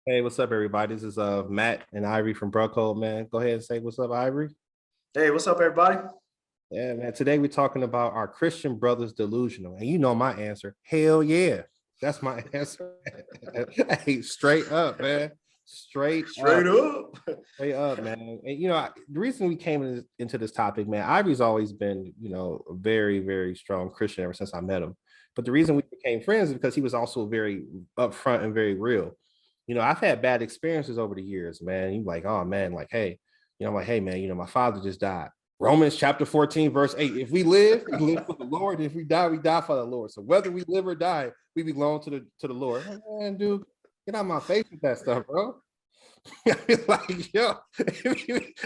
Hey, what's up, everybody? This is Matt and Ivory from Bro Code, man. Go ahead and say what's up, Ivory. Hey, what's up, everybody? Yeah, man. Today we're talking about our Christian brothers delusional. And you know my answer. Hell yeah. That's my answer. Hey, straight up, man. Straight Straight up. up. Straight up, man. And the reason we came into this topic, man, Ivory's always been, a very, very strong Christian ever since I met him. But the reason we became friends is because he was also very upfront and very real. I've had bad experiences over the years, man. You like, oh man, like, hey, I'm like, hey, man, my father just died. Romans chapter 14, verse 8. If we live for the Lord. If we die for the Lord. So whether we live or die, we belong to the Lord. Like, man, dude, get out of my face with that stuff, bro. I be like, yo,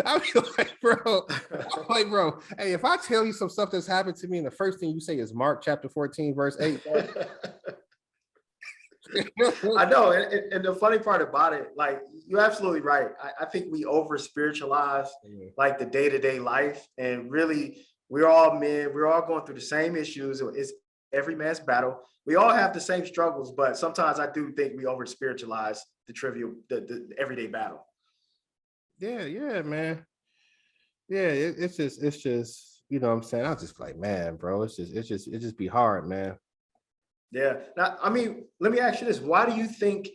I be like, bro, hey, if I tell you some stuff that's happened to me, and the first thing you say is Mark chapter 14, verse 8, bro. I know, and the funny part about it, like you're absolutely right. I think we over spiritualize like the day-to-day life, and really, we're all men. We're all going through the same issues. It's every man's battle. We all have the same struggles, but sometimes I do think we over spiritualize the trivial, the everyday battle. Yeah, man. Yeah, it's just, what I'm saying. I was just like, man, bro, it just be hard, man. Yeah. Now, I mean, let me ask you this: why do you think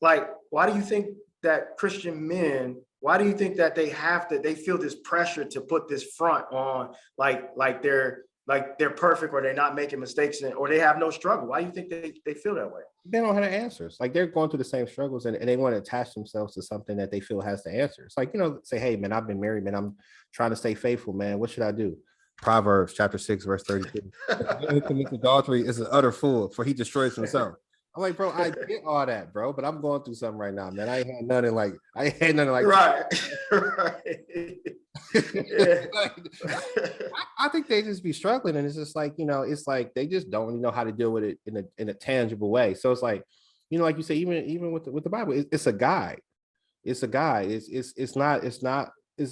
that Christian men, why do you think that they feel this pressure to put this front on, like they're perfect, or they're not making mistakes, or they have no struggle? Why do you think they feel that way? They don't have the answers. Like they're going through the same struggles, and they want to attach themselves to something that they feel has the answers. Like, say, hey, man, I've been married, man. I'm trying to stay faithful, man. What should I do? Proverbs chapter 6, verse 32. Who commits adultery is an utter fool, for he destroys himself. I'm like, bro, I get all that, bro, but I'm going through something right now, man. I ain't had nothing like Right. Right. Yeah. I think they just be struggling, and it's just like, it's like they just don't really know how to deal with it in a tangible way. So it's like, like you say, even with the Bible, it's a guide. It's a guide. It's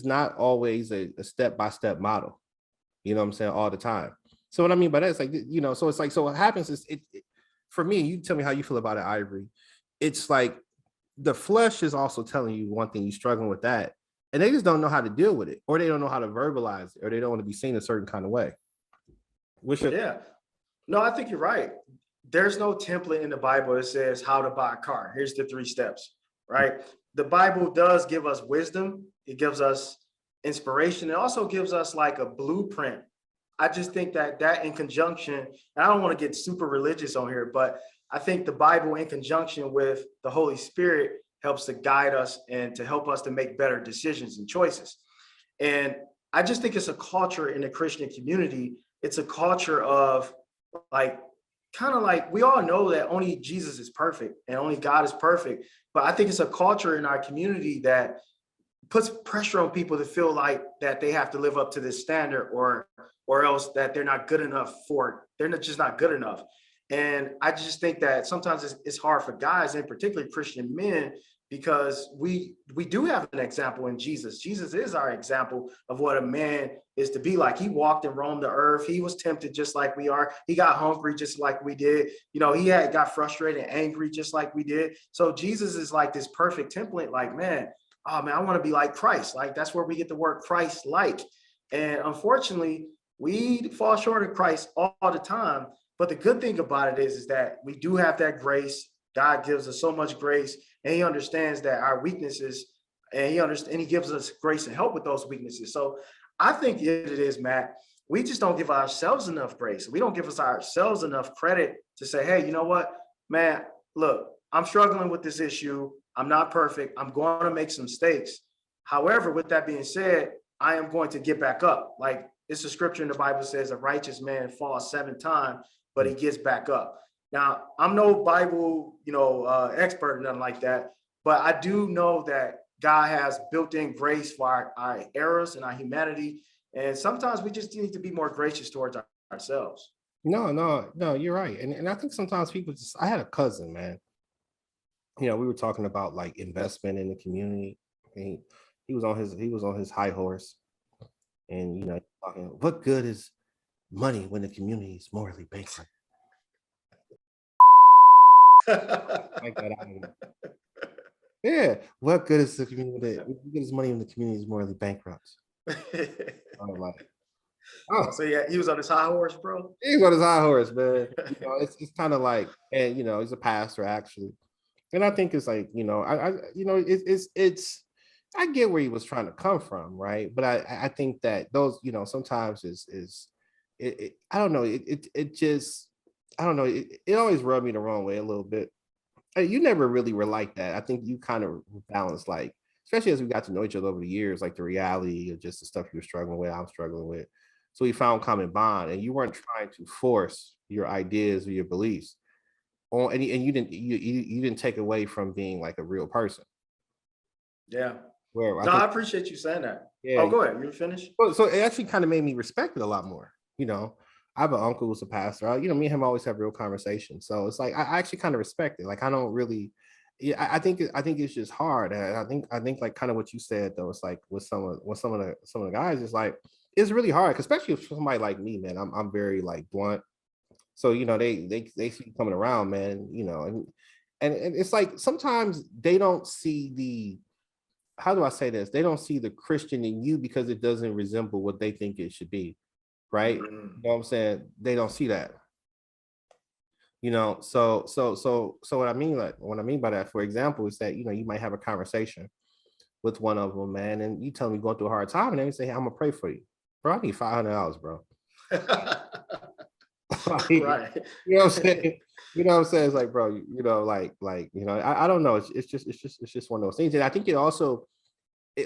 not always a step-by-step model. You know what I'm saying? All the time. So what I mean by that is like, so it's like, so what happens is for me, you tell me how you feel about it, Ivory. It's like the flesh is also telling you one thing, you're struggling with that, and they just don't know how to deal with it, or they don't know how to verbalize it, or they don't want to be seen a certain kind of way. What's your Yeah. No, I think you're right. There's no template in the Bible that says how to buy a car. Here's the 3 steps, right? The Bible does give us wisdom, it gives us inspiration, it also gives us like a blueprint. I just think that in conjunction, and I don't want to get super religious on here, but I think the Bible in conjunction with the Holy Spirit helps to guide us and to help us to make better decisions and choices. And I just think it's a culture in the Christian community. It's a culture of like, kind of like, we all know that only Jesus is perfect and only God is perfect. But I think it's a culture in our community that puts pressure on people to feel like that they have to live up to this standard, or else that they're not good enough for it. Just not good enough. And I just think that sometimes it's hard for guys, and particularly Christian men, because we do have an example in Jesus. Jesus is our example of what a man is to be like. He walked and roamed the earth. He was tempted just like we are. He got hungry just like we did. He had got frustrated and angry just like we did. So Jesus is like this perfect template. Like, man, oh man, I want to be like Christ. Like, that's where we get the word Christ like. And unfortunately, we fall short of Christ all the time. But the good thing about it is that we do have that grace. God gives us so much grace, and he understands that our weaknesses, and he gives us grace and help with those weaknesses. So I think it is, Matt, we just don't give ourselves enough grace. We don't give ourselves enough credit to say, hey, you know what, man, look, I'm struggling with this issue. I'm not perfect. I'm going to make some mistakes. However, with that being said, I am going to get back up. Like, it's a scripture in the Bible says a righteous man falls 7 times, but he gets back up. Now, I'm no Bible, expert or nothing like that, but I do know that God has built-in grace for our errors and our humanity. And sometimes we just need to be more gracious towards ourselves. No, you're right. And I think sometimes people I had a cousin, man. We were talking about like investment in the community. He was on his high horse, and talking, what good is money when the community is morally bankrupt? Like that out of him. Yeah. What good is the community? What good is money when the community is morally bankrupt? I'm like, oh, So yeah, he was on his high horse, bro. he's on his high horse, man. It's kind of like, and he's a pastor actually, and I think it's like, I get where he was trying to come from, right? But I think that those, sometimes I don't know, it just, I don't know, it always rubbed me the wrong way a little bit. You never really were like that. I think you kind of balanced, like, especially as we got to know each other over the years, like the reality of just the stuff you were struggling with, I'm struggling with. So we found common bond, and you weren't trying to force your ideas or your beliefs on, and you didn't take away from being like a real person. Yeah. Where I No, I think, appreciate you saying that. yeah, Oh, go ahead. You finished? so it actually kind of made me respect it a lot more. I have an uncle who's a pastor. Me and him always have real conversations. So it's like I actually kind of respect it. Like I don't really, yeah. I think it's just hard. And I think like kind of what you said though. It's like with some of the guys, it's like it's really hard, especially for somebody like me, man. I'm very like blunt. So they see you coming around, man. And it's like sometimes they don't see the, how do I say this? They don't see the Christian in you because it doesn't resemble what they think it should be, right? Mhm. What I'm saying? They don't see that. So what I mean by that, for example, is that you might have a conversation with one of them, man, and you tell them you're going through a hard time, and they say, hey, I'm gonna pray for you. Bro, I need $500, bro. Like, Right. you know what I'm saying? You know what I'm saying? It's like, bro, I don't know. It's just one of those things. And I think it also,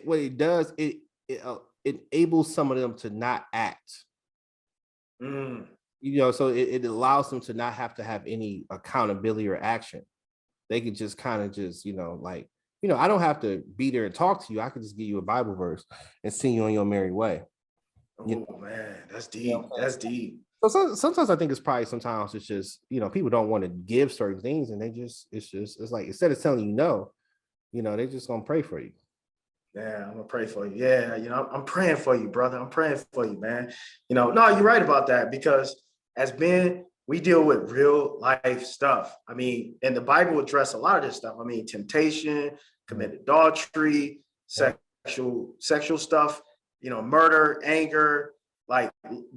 what it does, it enables some of them to not act. Mm. So it allows them to not have to have any accountability or action. They could just kind of just, I don't have to be there and talk to you. I could just give you a Bible verse and send you on your merry way. You Oh man, that's know deep. That's deep. sometimes I think sometimes it's just, people don't want to give certain things, and it's like, instead of telling you no, they're just gonna pray for you. Yeah, I'm gonna pray for you. Yeah, I'm praying for you, brother. I'm praying for you, man. No, you're right about that because as men, we deal with real life stuff. I mean, and the Bible address a lot of this stuff. I mean, temptation, Yeah. commit adultery, Yeah. sexual stuff, murder, anger, like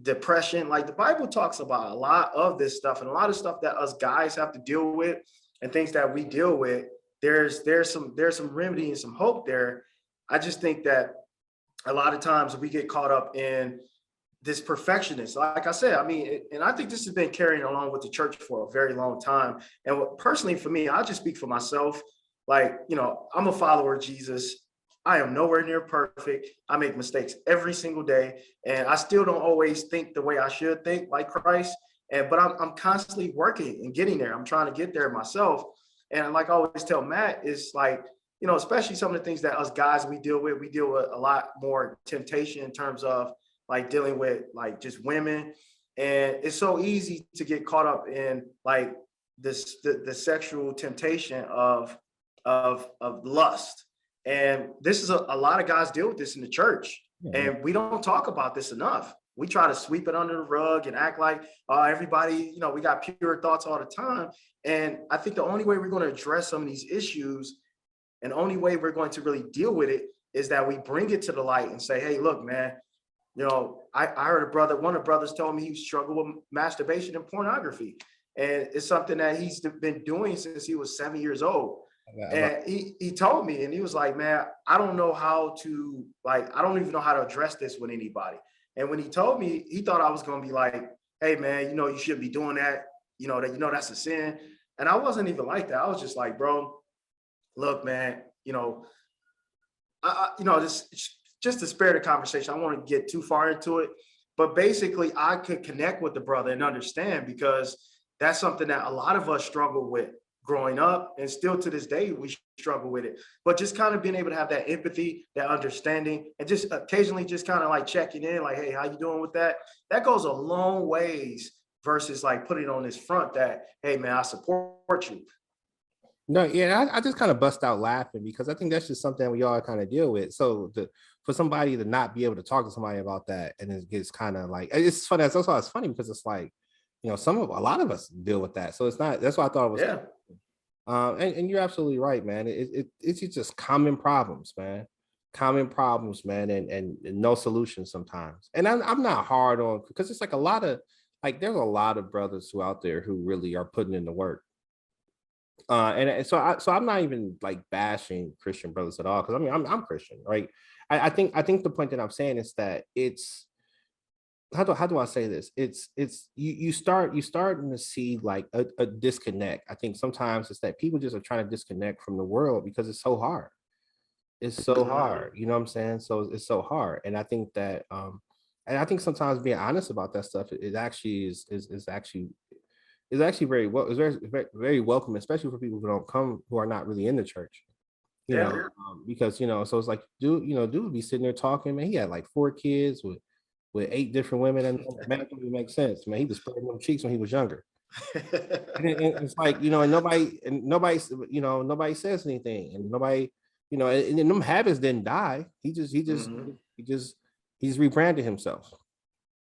depression. Like the Bible talks about a lot of this stuff and a lot of stuff that us guys have to deal with and things that we deal with. There's some remedy and some hope there. I just think that a lot of times we get caught up in this perfectionist. Like I said, I mean, and I think this has been carrying along with the church for a very long time. And personally, for me, I just speak for myself. Like, I'm a follower of Jesus. I am nowhere near perfect. I make mistakes every single day, and I still don't always think the way I should think, like Christ. But I'm constantly working and getting there. I'm trying to get there myself. And like I always tell Matt, is like, especially some of the things that us guys we deal with a lot more temptation in terms of like dealing with like just women. And it's so easy to get caught up in like the sexual temptation of lust. And this is a lot of guys deal with this in the church. Yeah. And we don't talk about this enough. We try to sweep it under the rug and act like everybody, we got pure thoughts all the time. And I think the only way we're going to address some of these issues and the only way we're going to really deal with it is that we bring it to the light and say, hey, look, man, I heard one of the brothers told me he struggled with masturbation and pornography. And it's something that he's been doing since he was 7 years old. And he told me, and he was like, man, I don't know how to, like, I don't even know how to address this with anybody. And when he told me, he thought I was going to be like, hey, man, you shouldn't be doing that. That's a sin. And I wasn't even like that. I was just like, bro, look, man, this just to spare the conversation. I don't want to get too far into it, but basically I could connect with the brother and understand because that's something that a lot of us struggle with growing up, and still to this day we struggle with it. But just kind of being able to have that empathy, that understanding, and just occasionally just kind of like checking in, like, hey, how you doing with that? That goes a long ways versus like putting on this front that, hey, man, I support you. No, yeah, I just kind of bust out laughing because I think that's just something we all kind of deal with. So for somebody to not be able to talk to somebody about that, and it gets kind of like, it's funny. That's also, it's funny because it's like, a lot of us deal with that. So it's not. That's why I thought it was. Yeah. And you're absolutely right, man. It's just common problems, man. Common problems, man, and no solutions sometimes. And I'm not hard on, because it's like a lot of, like, there's a lot of brothers who out there who really are putting in the work. And so I'm not even like bashing Christian brothers at all, because I mean I'm Christian, right? I think the point that I'm saying is that it's, how do I say this? It's you starting to see like a disconnect. I think sometimes it's that people just are trying to disconnect from the world because it's so hard. It's so Mhm. hard, you know what I'm saying? So it's so hard. And I think sometimes being honest about that stuff, it actually is actually very well, it's very welcome, especially for people who don't come, who are not really in the church, Yeah. because so it's like, dude would be sitting there talking, man. He had like 4 kids with 8 different women, and man, it doesn't make sense, man. He was spreading them cheeks when he was younger. And it's like, nobody says anything, and nobody, and them habits didn't die. Mhm. He's rebranded himself.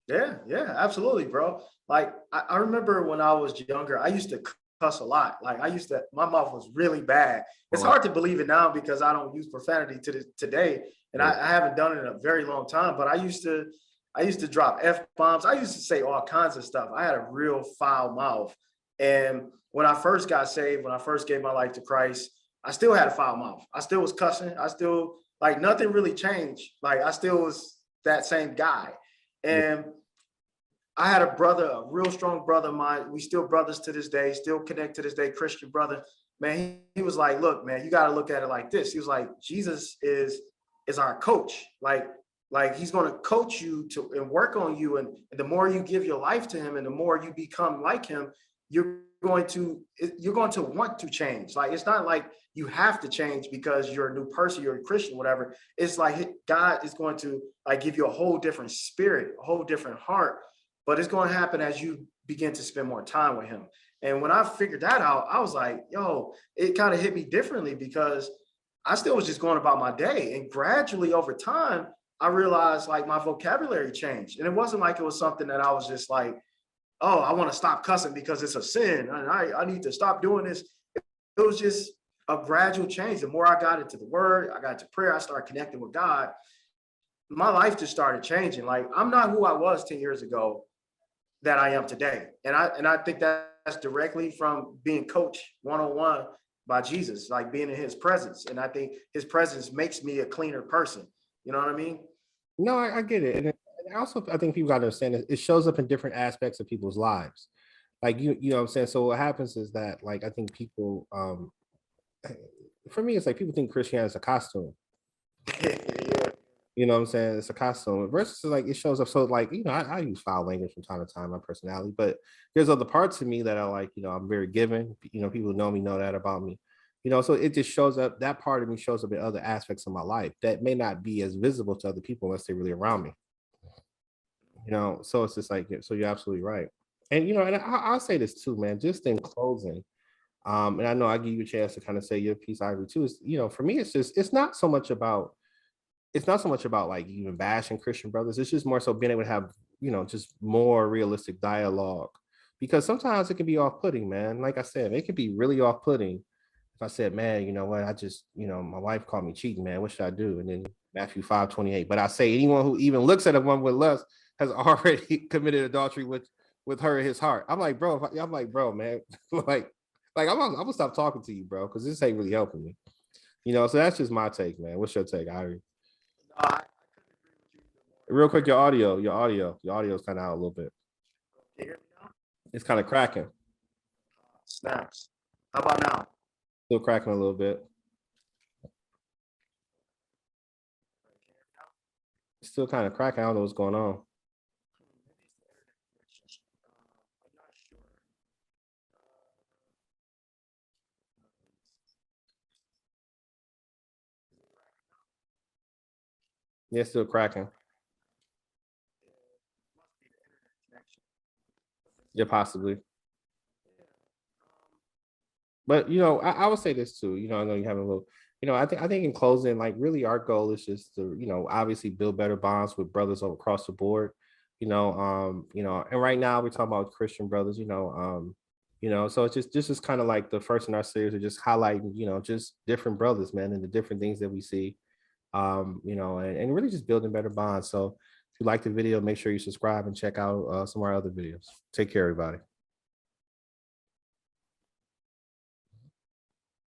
Yeah, yeah, absolutely, bro. Like I remember when I was younger, I used to cuss a lot. Like I used to, my mouth was really bad. Oh, It's wow. hard to believe it now because I don't use profanity to this today, and Yeah. I haven't done it in a very long time. But I used to drop f bombs. I used to say all kinds of stuff. I had a real foul mouth, and when I first got saved, when I first gave my life to Christ, I still had a foul mouth. I still was cussing. I still, like, nothing really changed. Like I still was that same guy, Yeah. and I had a brother, a real strong brother of mine. We still brothers to this day, still connect to this day, Christian brother. Man, he was like, look, man, you got to look at it like this. He was like, Jesus is our coach. Like he's going to coach you to and work on you. And the more you give your life to him and the more you become like him, you're you're going to want to change. Like it's not like you have to change because you're a new person, you're a Christian, whatever. It's like God is going to like give you a whole different spirit, a whole different heart, but it's going to happen as you begin to spend more time with him. And when I figured that out, I was like, yo, it kind of hit me differently because I still was just going about my day. And gradually over time, I realized like my vocabulary changed. And it wasn't like it was something that I was just like, oh, I want to stop cussing because it's a sin. And I need to stop doing this. It was just a gradual change. The more I got into the word, I got into prayer, I started connecting with God. My life just started changing. Like I'm not who I was 10 years ago that I am today. And I think that's directly from being coached one-on-one by Jesus, like being in his presence. And I think his presence makes me a cleaner person. You know what I mean? No, I get it. And also, I think people got to understand it shows up in different aspects of people's lives. Like, you know what I'm saying? So what happens is that, like, I think people, for me, it's like people think Christianity is a costume. Yeah. You know what I'm saying? It's a costume versus like it shows up. So like, I use foul language from time to time, my personality, but there's other parts of me that are like, I'm very giving. People who know me know that about me. So it just shows up. That part of me shows up in other aspects of my life that may not be as visible to other people unless they're really around me. So it's just like, so you're absolutely right. And I'll say this too, man, just in closing. And I know I give you a chance to kind of say your piece, Ivory, too. Is, for me, it's not so much about like even bashing Christian brothers. It's just more so being able to have, just more realistic dialogue. Because sometimes it can be off-putting, man. Like I said, it can be really off-putting if I said, man, you know what, I just, my wife called me cheating, man. What should I do? And then Matthew 5:28. But I say anyone who even looks at a woman with lust has already committed adultery with her in his heart. I'm like, bro, man, I'm gonna stop talking to you, bro, because this ain't really helping me. So that's just my take, man. What's your take, Ivory? I Real quick, your audio is kind of out a little bit. can hear me now? It's kind of cracking, Snaps. How about now? still cracking a little bit. It's still kind of cracking. I don't know what's going on. I'm not sure. Yeah, it's still cracking. Must be the internet connection. Yeah, possibly. Yeah. But I would say this too. I know you have a little. I think in closing, like really, our goal is just to obviously build better bonds with brothers all across the board. And right now we're talking about Christian brothers. You know, so it's just this is kind of like the first in our series of just highlighting, just different brothers, man, and the different things that we see, and really just building better bonds. So if you like the video, make sure you subscribe and check out some of our other videos. Take care, everybody.